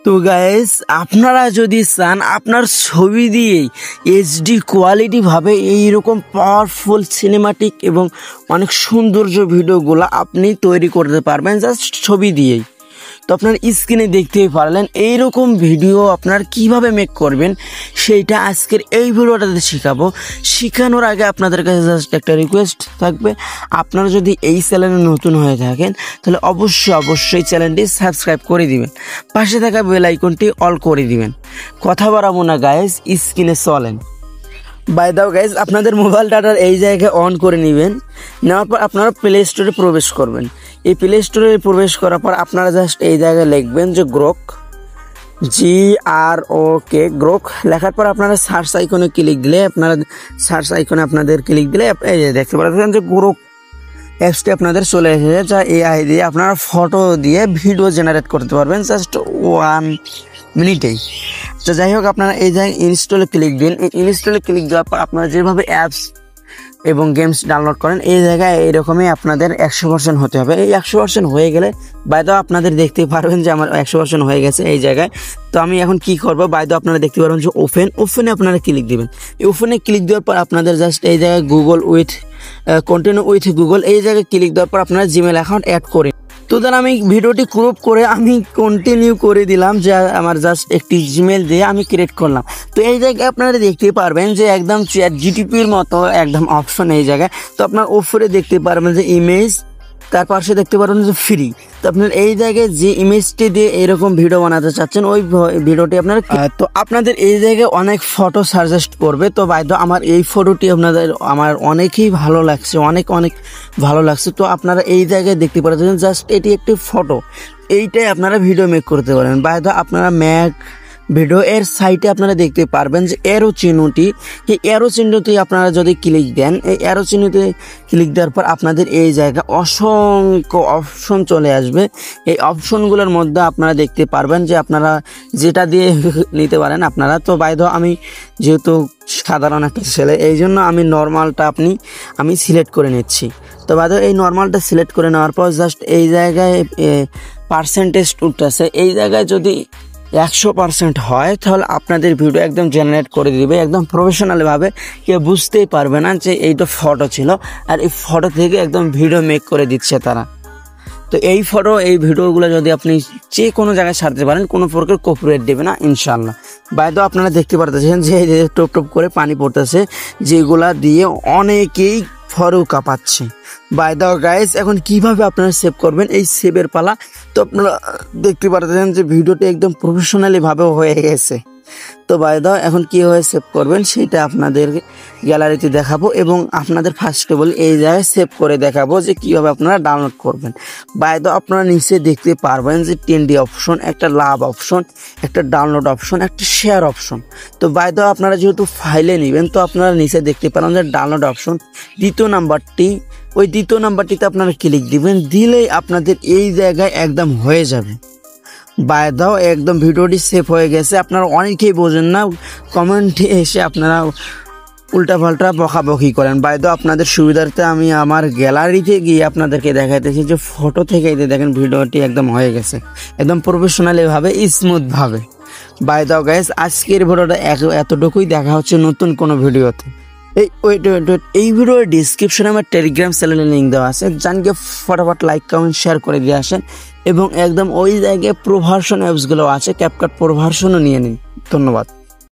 তো গাইস, আপনারা যদি চান আপনার ছবি দিয়েই এইচডি কোয়ালিটি ভাবে এইরকম পাওয়ারফুল সিনেমাটিক এবং অনেক সৌন্দর্য ভিডিওগুলো আপনি তৈরি করতে পারবেন জাস্ট ছবি দিয়েই। তো আপনার স্ক্রিনে দেখতেই পারলেন এইরকম ভিডিও আপনার কিভাবে মেক করবেন সেইটা আজকের এই ভিডিওটাতে শেখাবো। শেখানোর আগে আপনাদের কাছে জাস্ট একটা রিকোয়েস্ট থাকবে, আপনারা যদি এই চ্যানেলে নতুন হয়ে থাকেন তাহলে অবশ্যই চ্যানেলটি সাবস্ক্রাইব করে দিবেন, পাশে থাকা বেল আইকনটি অল করে দিবেন। কথা বাড়াবো না গাইস, স্ক্রিনে চলেন। বাই দাও গাইজ, আপনাদের মোবাইল ডাটার এই জায়গায় অন করে নেবেন। নেওয়ার পর আপনারা প্লে স্টোরে প্রবেশ করবেন। এই প্লে স্টোরে প্রবেশ করার পর আপনারা জাস্ট এই জায়গায় লিখবেন যে গ্রোক, GROK গ্রোক। লেখার পর আপনারা সার্চ আইকনে ক্লিক দিলে আপনাদের ক্লিক দিলে এই যে দেখতে পাচ্ছেন যে গ্রোক অ্যাপসটি আপনাদের চলে এসেছে, যা AI দিয়ে আপনারা ফটো দিয়ে ভিডিও জেনারেট করতে পারবেন জাস্ট 1 মিনিটেই। তো যাই হোক, আপনারা এই জায়গায় ইনস্টলে ক্লিক দিন। ইনস্টলে ক্লিক দেওয়ার পর আপনারা যেভাবে অ্যাপস এবং গেমস ডাউনলোড করেন এই জায়গায় এইরকমই আপনাদের 100% হতে হবে। এই 100% হয়ে গেলে বাইদো আপনাদের দেখতে পারবেন যে আমার 100% হয়ে গেছে এই জায়গায়। তো আমি এখন কি করব, বাইদো আপনারা দেখতে পারবেন যে ওপেনে আপনারা ক্লিক দিবেন। এই ওপেনে ক্লিক দেওয়ার পর আপনাদের জাস্ট এই জায়গায় কন্টিনিউ উইথ গুগল এই জায়গায় ক্লিক দেওয়ার পর আপনারা জিমেল অ্যাকাউন্ট অ্যাড করে। তো তাহলে আমি ভিডিওটি ক্রপ করে আমি কন্টিনিউ করে দিলাম, যে আমার জাস্ট একটি জিমেল দিয়ে আমি ক্রিয়েট করলাম। তো এই জায়গায় আপনারা দেখতে পারবেন যে একদম ChatGPTর মতো একদম অপশন এই জায়গায়। তো আপনার উপরে দেখতে পারবেন যে ইমেজ, তার পাশে দেখতে পারবেন যে ফ্রি। তো আপনার এই জায়গায় যে ইমেজটি দিয়ে এরকম ভিডিও বানাতে চাচ্ছেন ওই ভিডিওটি আপনারা তো আপনাদের এই জায়গায় অনেক ফটো সাজেস্ট করবে। তো বাইদো আমার এই ফটোটি আমার অনেকই ভালো লাগছে, অনেক ভালো লাগছে। তো আপনারা এই জায়গায় দেখতে পাচ্ছেন জাস্ট এটি একটি ফটো, এইটাই আপনারা ভিডিও মেক করতে পারেন। বাইদো আপনারা ভিডিও এর সাইটে আপনারা দেখতে পারবেন যে অ্যারো চিহ্নটি, এই অ্যারো চিহ্নটি আপনারা যদি ক্লিক দেন, এই অ্যারো চিহ্নতে ক্লিক দেওয়ার পর আপনাদের এই জায়গায় অসংখ্য অপশন চলে আসবে। এই অপশনগুলোর মধ্যে আপনারা দেখতে পারবেন যে আপনারা যেটা দিয়ে নিতে পারেন আপনারা। তো বাইদো আমি যেহেতু সাধারণ একটা ছেলে, এই জন্য আমি নর্মালটা আমি সিলেক্ট করে নিচ্ছি। তো বাইদো এই নর্মালটা সিলেক্ট করে নেওয়ার পর জাস্ট এই জায়গায় পার্সেন্টেজ উঠতেছে, এই জায়গায় যদি 100% হয় তাহলে আপনাদের ভিডিও একদম জেনারেট করে দিবে একদম প্রফেশনালভাবে। কেউ বুঝতেই পারবে না যে এইটা ফটো ছিল, আর এই ফটো থেকে একদম ভিডিও মেক করে দিচ্ছে তারা। তো এই ভিডিওগুলো যদি আপনি যে কোনো জায়গায় ছাড়তে পারেন, কোনো প্রকার কপিরাইট দেবে না ইনশাল্লাহ। বাইদো আপনারা দেখতে পারতেছেন যে টপ করে পানি পড়তেছে, যেগুলা দিয়ে অনেকেই ফটো কাঁপাচ্ছে। বাই দাও গাইস, এখন কিভাবে আপনারা সেভ করবেন এই সেভের পালা। তো আপনারা দেখতে পাচ্ছেন যে ভিডিওটি একদম প্রফেশনালি ভাবে হয়ে গেছে। তো বাই দাও এখন কীভাবে সেভ করবেন সেটা আপনাদের গ্যালারিতে দেখাবো, এবং আপনাদের ফার্স্টে বলি এই জায়গায় সেভ করে দেখাবো যে কীভাবে আপনারা ডাউনলোড করবেন। বাই দাও আপনারা নিচে দেখতে পারবেন যে 10D অপশন, একটা লাভ অপশন, একটা ডাউনলোড অপশন, একটা শেয়ার অপশন। তো বাই দাও আপনারা যেহেতু ফাইলে নেবেন তো আপনারা নিচে দেখতে পারেন যে ডাউনলোড অপশন, দ্বিতীয় নাম্বারটিতে আপনারা ক্লিক দিবেন, দিলেই আপনাদের এই জায়গায় একদম হয়ে যাবে। বাই দাও একদম ভিডিওটি সেভ হয়ে গেছে। আপনারা অনেকেই বোঝেন না, কমেন্টে এসে আপনারা উল্টাপাল্টা বকাবকি করেন। বাই দাও আপনাদের সুবিধার্থে আমি আমার গ্যালারিতে গিয়ে আপনাদেরকে দেখাইতেছি যে ফটো থেকে এই দেখেন ভিডিওটি একদম হয়ে গেছে একদম প্রফেশনালিভাবে, স্মুথভাবে। বাই দাও গাইস, আজকের ভিডিওটা এতটুকুই। দেখা হচ্ছে নতুন কোনো ভিডিওতে। এই ভিডিওর ডিসক্রিপশনে আমার টেলিগ্রাম চ্যানেলের লিঙ্ক দেওয়া আছে, জানকে ফটাফট লাইক কমেন্ট শেয়ার করে দিয়ে আসেন, এবং একদম ওই জায়গায় প্রো ভার্সন অ্যাপসগুলো আছে, ক্যাপকাট প্রো ভার্সনও নিয়ে নিন। ধন্যবাদ।